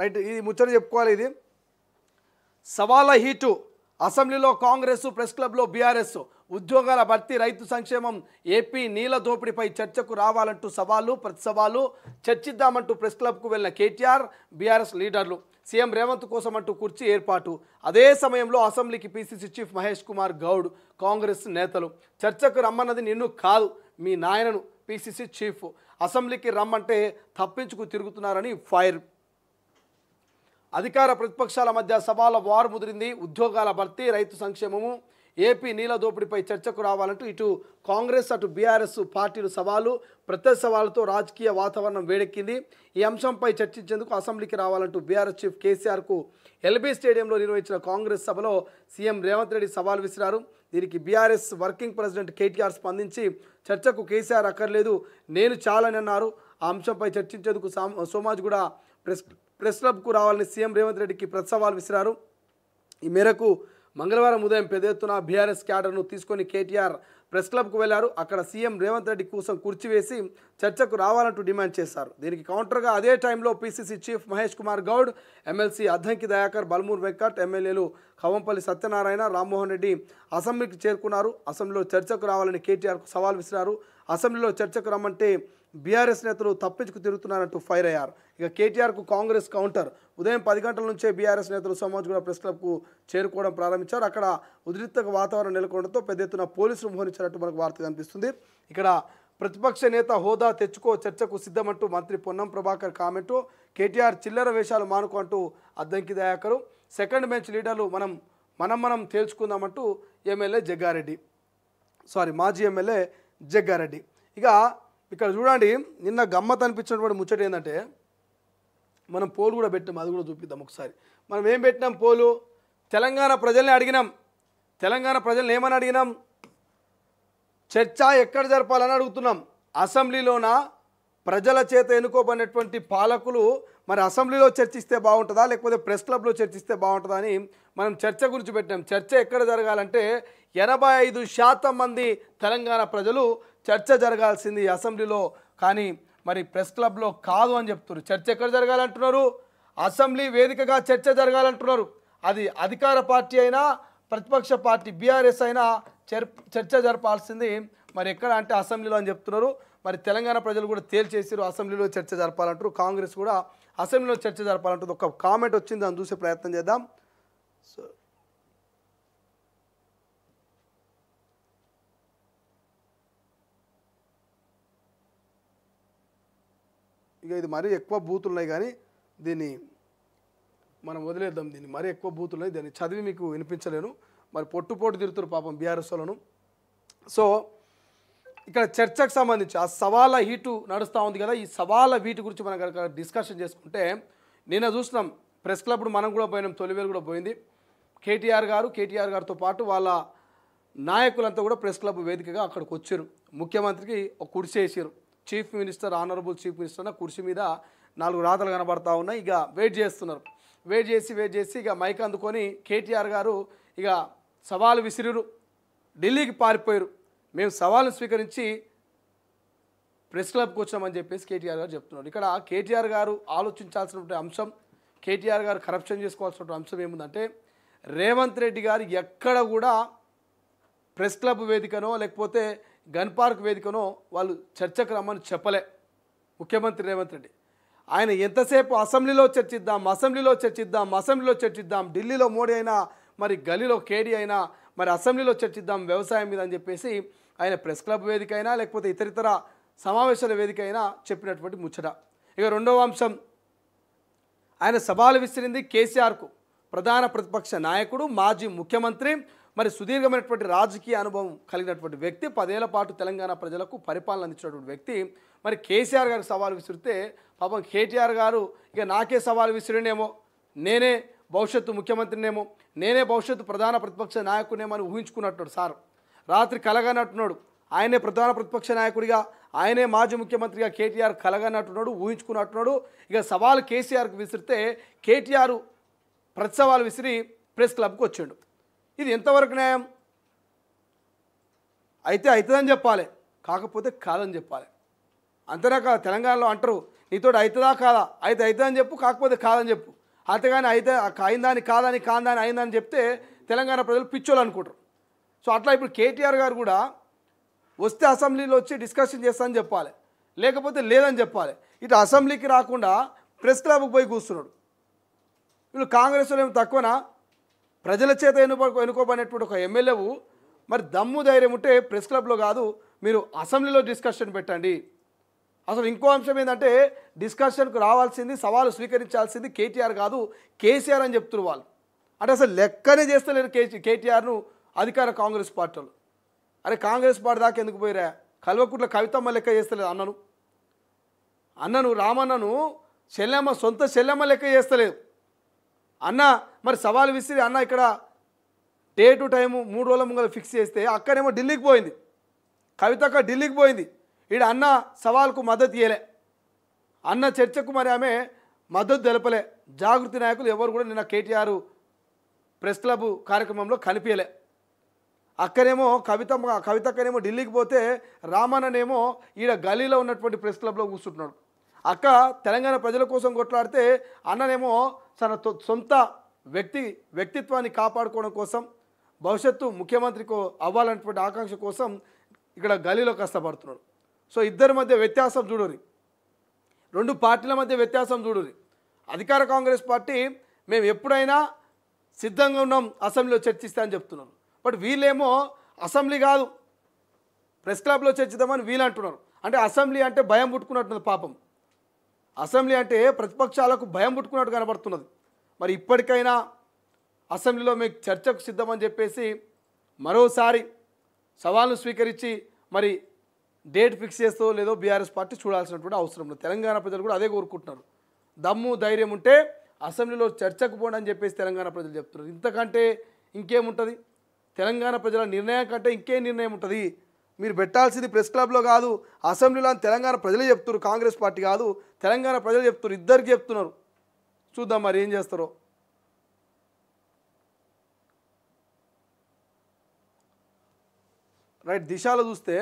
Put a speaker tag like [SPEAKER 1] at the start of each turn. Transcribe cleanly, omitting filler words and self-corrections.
[SPEAKER 1] Right, ఇది ముచ్చట చెప్పుకోవాలి. ఇది సవాల హీటు. అసెంబ్లీలో కాంగ్రెస్, ప్రెస్ క్లబ్లో బీఆర్ఎస్. ఉద్యోగాల భర్తీ, రైతు సంక్షేమం, ఏపీ నీళ్ల దోపిడీపై చర్చకు రావాలంటూ సవాళ్ళు ప్రతి సవాళ్ళు. చర్చిద్దామంటూ ప్రెస్ క్లబ్కు వెళ్ళిన కేటీఆర్, బీఆర్ఎస్ లీడర్లు. సీఎం రేవంత్ కోసం అంటూ కుర్చీ ఏర్పాటు. అదే సమయంలో అసెంబ్లీకి పీసీసీ చీఫ్ మహేష్ కుమార్ గౌడ్, కాంగ్రెస్ నేతలు. చర్చకు రమ్మన్నది నిన్ను కాదు, మీ నాయనను. పీసీసీ చీఫ్ అసెంబ్లీకి రమ్మంటే తప్పించుకు తిరుగుతున్నారని ఫైర్. అధికార ప్రతిపక్షాల మధ్య సవాల వార్ ముదిరింది. ఉద్యోగాల భర్తీ, రైతు సంక్షేమము, ఏపీ నీళ్ల దోపిడీపై చర్చకు రావాలంటూ ఇటు కాంగ్రెస్ అటు బీఆర్ఎస్ పార్టీలు సవాలు ప్రత్యక్ష సవాలుతో రాజకీయ వాతావరణం వేడెక్కింది. ఈ అంశంపై చర్చించేందుకు అసెంబ్లీకి రావాలంటూ బీఆర్ఎస్ చీఫ్ కేసీఆర్కు ఎల్బీ స్టేడియంలో నిర్వహించిన కాంగ్రెస్ సభలో సీఎం రేవంత్ రెడ్డి సవాల్ విసిరారు. దీనికి బీఆర్ఎస్ వర్కింగ్ ప్రెసిడెంట్ కేటీఆర్ స్పందించి చర్చకు కేసీఆర్ అక్కర్లేదు, నేను చాలని అన్నారు. ఆ అంశంపై చర్చించేందుకు సోమాజిగూడ ప్రెస్ క్లబ్కు రావాలని సీఎం రేవంత్ రెడ్డికి సవాల్ విసిరారు. ఈ మేరకు మంగళవారం ఉదయం పెద్ద ఎత్తున బీఆర్ఎస్ క్యాడర్ను తీసుకొని కేటీఆర్ ప్రెస్ క్లబ్కు వెళ్లారు. అక్కడ సీఎం రేవంత్ రెడ్డి కోసం కుర్చీ వేసి చర్చకు రావాలంటూ డిమాండ్ చేశారు. దీనికి కౌంటర్గా అదే టైంలో PCC chief Mahesh Kumar Goud, MLC Addanki Dayakar, Balmoor Venkat, ఎమ్మెల్యేలు ఖమ్మంపల్లి సత్యనారాయణ, రామ్మోహన్ రెడ్డి అసెంబ్లీకి చేరుకున్నారు. అసెంబ్లీలో చర్చకు రావాలని కేటీఆర్కు సవాల్ విసిరారు. అసెంబ్లీలో చర్చకు రమ్మంటే బీఆర్ఎస్ నేతలు తప్పించుకు తిరుగుతున్నారంటూ ఫైర్ అయ్యారు. ఇక కేటీఆర్కు కాంగ్రెస్ కౌంటర్. ఉదయం 10 గంటల నుంచే బీఆర్ఎస్ నేతలు సోమాజిగూడ ప్రెస్ క్లబ్కు చేరుకోవడం ప్రారంభించారు. అక్కడ ఉద్రిక్త వాతావరణం నెలకొనడంతో పెద్ద ఎత్తున పోలీసులు మోహరించినట్టు మనకు వార్త కనిపిస్తుంది. ఇక్కడ ప్రతిపక్ష నేత హోదా తెచ్చుకో, చర్చకు సిద్ధమంటూ మంత్రి పొన్నం ప్రభాకర్ కామెంటు. కేటీఆర్ చిల్లర వేషాలు మానుకో అంటూ అద్దంకి దయాకరు. సెకండ్ బెంచ్ లీడర్లు మనం తేల్చుకుందామంటూ మాజీ ఎమ్మెల్యే జగ్గారెడ్డి. ఇక ఇక్కడ చూడండి, నిన్న గమ్మత్ అనిపించినటువంటి ముచ్చట ఏంటంటే, మనం పోలు కూడా పెట్టాం, అది కూడా చూపిద్దాం ఒకసారి. మనం ఏం పెట్టినాం పోలు? తెలంగాణ ప్రజల్ని అడిగినాం. తెలంగాణ ప్రజల్ని ఏమని అడిగినాం? చర్చ ఎక్కడ జరపాలని అడుగుతున్నాం. అసెంబ్లీలోన ప్రజల చేత ఎన్నుకోబడినటువంటి పాలకులు మరి అసెంబ్లీలో చర్చిస్తే బాగుంటుందా, లేకపోతే ప్రెస్ క్లబ్లో చర్చిస్తే బాగుంటుందా అని మనం చర్చ గురించి పెట్టాం. చర్చ ఎక్కడ జరగాలంటే 85% మంది తెలంగాణ ప్రజలు చర్చ జరగాల్సింది అసెంబ్లీలో, కానీ మరి ప్రెస్ క్లబ్లో కాదు అని చెప్తున్నారు. చర్చ ఎక్కడ జరగాలంటున్నారు? అసెంబ్లీ వేదికగా చర్చ జరగాలంటున్నారు. అది అధికార పార్టీ అయినా ప్రతిపక్ష పార్టీ బీఆర్ఎస్ అయినా చర్చ జరపాల్సింది మరి ఎక్కడ అంటే అసెంబ్లీలో అని చెప్తున్నారు. మరి తెలంగాణ ప్రజలు కూడా తేల్చేసారు, అసెంబ్లీలో చర్చ జరపాలంటారు. కాంగ్రెస్ కూడా అసెంబ్లీలో చర్చ జరపాలంటారు. ఒక కామెంట్ వచ్చింది, దాన్ని చూసే ప్రయత్నం చేద్దాం. సో ఇక ఇది మరీ ఎక్కువ బూతులు ఉన్నాయి, కానీ దీన్ని మనం వదిలేద్దాం. దీన్ని మరీ ఎక్కువ బూతులు ఉన్నాయి, దాన్ని చదివి మీకు వినిపించలేను. మరి పొట్టు తిరుగుతారు పాపం బీఆర్ఎస్ వాళ్ళను. సో ఇక్కడ చర్చకు సంబంధించి ఆ సవాళ్ళ హీటు నడుస్తూ ఉంది కదా, ఈ సవాళ్ళ వీటి గురించి మనం కనుక డిస్కషన్ చేసుకుంటే, నిన్న చూసినాం ప్రెస్ క్లబ్ను మనం కూడా పోయినాం, తొలివేలు కూడా పోయింది. కేటీఆర్ గారితో పాటు వాళ్ళ నాయకులంతా కూడా ప్రెస్ క్లబ్ వేదికగా అక్కడికి వచ్చారు. ముఖ్యమంత్రికి ఒక కుర్చీ వేసారు. Chief minister, honourable chief minister అన్న కుర్చీ మీద 4 రాతలు కనబడతా ఉన్నాయి. ఇక వెయిట్ చేస్తున్నారు. వెయిట్ చేసి ఇక మైక్ అందుకొని కేటీఆర్ గారు ఇక సవాలు విసిరిరు. ఢిల్లీకి పారిపోయారు. మేము సవాల్ను స్వీకరించి ప్రెస్ క్లబ్కి వచ్చామని చెప్పేసి కేటీఆర్ గారు చెప్తున్నారు. ఇక్కడ కేటీఆర్ గారు ఆలోచించాల్సినటువంటి అంశం, కేటీఆర్ గారు కరప్షన్ చేసుకోవాల్సినటువంటి అంశం ఏముందంటే, రేవంత్ రెడ్డి గారు ఎక్కడ కూడా ప్రెస్ క్లబ్ వేదికనో లేకపోతే గన్ పార్క్ వేదికనో వాళ్ళు చర్చకు రమ్మని చెప్పలే. ముఖ్యమంత్రి రేవంత్ రెడ్డి ఆయన ఎంతసేపు అసెంబ్లీలో చర్చిద్దాం, ఢిల్లీలో మోడీ అయినా మరి గల్లీలో కేడీ అయినా మరి అసెంబ్లీలో చర్చిద్దాం వ్యవసాయం మీద అని చెప్పేసి ఆయన ప్రెస్ క్లబ్ వేదిక అయినా లేకపోతే ఇతరితర సమావేశాల వేదిక అయినా చెప్పినటువంటి ముచ్చట. ఇక రెండవ అంశం, ఆయన సవాలు విసిరింది కేసీఆర్కు. ప్రధాన ప్రతిపక్ష నాయకుడు, మాజీ ముఖ్యమంత్రి, మరి సుదీర్ఘమైనటువంటి రాజకీయ అనుభవం కలిగినటువంటి వ్యక్తి, 10 ఏళ్ల పాటు తెలంగాణ ప్రజలకు పరిపాలన అందించినటువంటి వ్యక్తి మరి కేసీఆర్ గారికి సవాలు విసిరితే పాపం కేటీఆర్ గారు ఇక నాకే సవాలు విసిరినేమో, నేనే భవిష్యత్తు ముఖ్యమంత్రినేమో, నేనే భవిష్యత్తు ప్రధాన ప్రతిపక్ష నాయకునేమో అని ఊహించుకున్నట్టు సార్. రాత్రి కలగనట్టున్నాడు. ఆయనే ప్రధాన ప్రతిపక్ష నాయకుడిగా, ఆయనే మాజీ ముఖ్యమంత్రిగా కేటీఆర్ కలగనట్టున్నాడు, ఊహించుకున్నట్టున్నాడు. ఇక సవాలు కేసీఆర్కి విసిరితే కేటీఆర్ ప్రతి సవాలు విసిరి ప్రెస్ క్లబ్కి వచ్చాడు. ఇది ఎంతవరకు న్యాయం? అయితే అవుతుందని చెప్పాలి, కాకపోతే కాదని చెప్పాలి. అంతేనాక తెలంగాణలో అంటారు నీతో అవుతుందా కాదా అయితే అవుతుందని చెప్పు కాకపోతే కాదని చెప్పు అంతేగాని అయితే అయిందని కాదని కాందని అయిందని చెప్తే తెలంగాణ ప్రజలు పిచ్చోళ్ళు అనుకుంటారు. సో అట్లా ఇప్పుడు కేటీఆర్ గారు కూడా వస్తే అసెంబ్లీలో వచ్చి డిస్కషన్ చేస్తానని చెప్పాలి, లేకపోతే లేదని చెప్పాలి. ఇటు అసెంబ్లీకి రాకుండా ప్రెస్ క్లబ్కి పోయి కూర్చున్నాడు. వీళ్ళు కాంగ్రెస్లో ఏమి తక్కువనా? ప్రజల చేత ఎన్నుకోబడినటువంటి ఒక ఎమ్మెల్యేవు మరి దమ్ము ధైర్యం ఉంటే ప్రెస్ క్లబ్లో కాదు మీరు అసెంబ్లీలో డిస్కషన్ పెట్టండి. అసలు ఇంకో అంశం ఏంటంటే డిస్కషన్కు రావాల్సింది సవాలు స్వీకరించాల్సింది కేటీఆర్ కాదు కేసీఆర్ అని చెప్తున్నారు వాళ్ళు. అంటే అసలు లెక్కనే చేస్తలేరు కేటీఆర్ను అధికార కాంగ్రెస్ పార్టీలు. అరే కాంగ్రెస్ పార్టీ దాకా ఎందుకు పోయిరా? కల్వకుట్ల కవితమ్మ లెక్క చేస్తలేదు అన్నను రామన్నను సొంత చెల్లెమ్మ లెక్క చేస్తలేదు అన్న. మరి సవాలు విసిరి అన్న ఇక్కడ డే టు టైము 3 రోజుల ముంగల ఫిక్స్ చేస్తే అక్కడేమో ఢిల్లీకి పోయింది, కవితక్క ఢిల్లీకి పోయింది. ఈడ అన్న సవాల్కు మద్దతు ఇయ్యలే, అన్న చర్చకు మరి ఆమె మద్దతు తెలపలే. జాగృతి నాయకులు ఎవరు కూడా నిన్న కేటీఆర్ ప్రెస్ క్లబ్ కార్యక్రమంలో కనిపించలే. అక్కనేమో కవితక్కనేమో ఢిల్లీకి పోతే రామన్ననేమో ఈడ గలీలో ఉన్నటువంటి ప్రెస్ క్లబ్లో కూర్చుంటున్నాడు. అక్క తెలంగాణ ప్రజల కోసం కొట్లాడితే అన్ననేమో తన సొంత వ్యక్తిత్వాన్ని కాపాడుకోవడం కోసం భవిష్యత్తు ముఖ్యమంత్రికి అవ్వాలన్నటువంటి ఆకాంక్ష కోసం ఇక్కడ గలీలో కష్టపడుతున్నాడు. సో ఇద్దరి మధ్య వ్యత్యాసం చూడురి, 2 పార్టీల మధ్య వ్యత్యాసం చూడురి. అధికార కాంగ్రెస్ పార్టీ మేము ఎప్పుడైనా సిద్ధంగా ఉన్నాం అసెంబ్లీలో చర్చిస్తా అని చెప్తున్నారు. బట్ వీళ్ళేమో అసెంబ్లీ కాదు ప్రెస్ క్లబ్లో చర్చిద్దామని వీళ్ళు అంటున్నారు. అంటే అసెంబ్లీ అంటే భయం పుట్టుకున్నట్టున్నది పాపం. అసెంబ్లీ అంటే ప్రతిపక్షాలకు భయం పుట్టుకున్నట్టు కనబడుతున్నది. మరి ఇప్పటికైనా అసెంబ్లీలో మీకు చర్చకు సిద్ధమని చెప్పేసి మరోసారి సవాల్ను స్వీకరించి మరి డేట్ ఫిక్స్ చేస్తో లేదో బీఆర్ఎస్ పార్టీ చూడాల్సినటువంటి అవసరం లేదు. తెలంగాణ ప్రజలు కూడా అదే కోరుకుంటున్నారు. దమ్ము ధైర్యం ఉంటే అసెంబ్లీలో చర్చకు పోండి అని చెప్పేసి తెలంగాణ ప్రజలు చెప్తున్నారు. ఇంతకంటే ఇంకేముంటుంది? తెలంగాణ ప్రజల నిర్ణయం కంటే ఇంకేం నిర్ణయం ఉంటుంది? మీరు పెట్టాల్సింది ప్రెస్ క్లబ్లో కాదు అసెంబ్లీలో అని తెలంగాణ ప్రజలే చెప్తున్నారు, కాంగ్రెస్ పార్టీ కాదు. తెలంగాణ ప్రజలు చెప్తున్నారు, ఇద్దరికి చెప్తున్నారు. చూద్దాం మరి ఏం చేస్తారో. రైట్, దిశలో చూస్తే